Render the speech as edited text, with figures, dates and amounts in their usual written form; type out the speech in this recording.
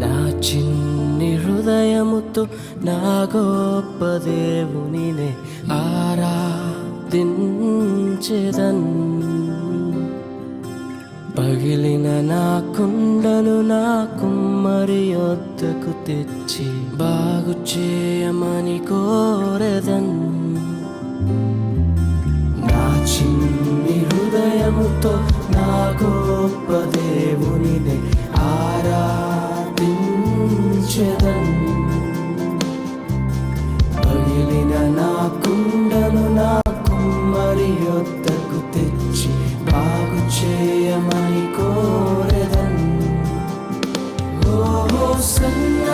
నా చిన్ని హృదయముతో నా గొప్ప దేవునినే ఆరాధించెదన్. పగిలిన నా కుండను నా కుమ్మరి యొద్దకు తెచ్చి బాగు చేయమని కోరెదన్. నా చిన్ని హృదయముతో నా గొప్ప దేవునినే ఆరాధించెదన్. పగిలిన నా కుండను నా కుమ్మరి యొద్దకు తెచ్చి బాగు చేయమని కోరెదన్. ఓ హోసన్నా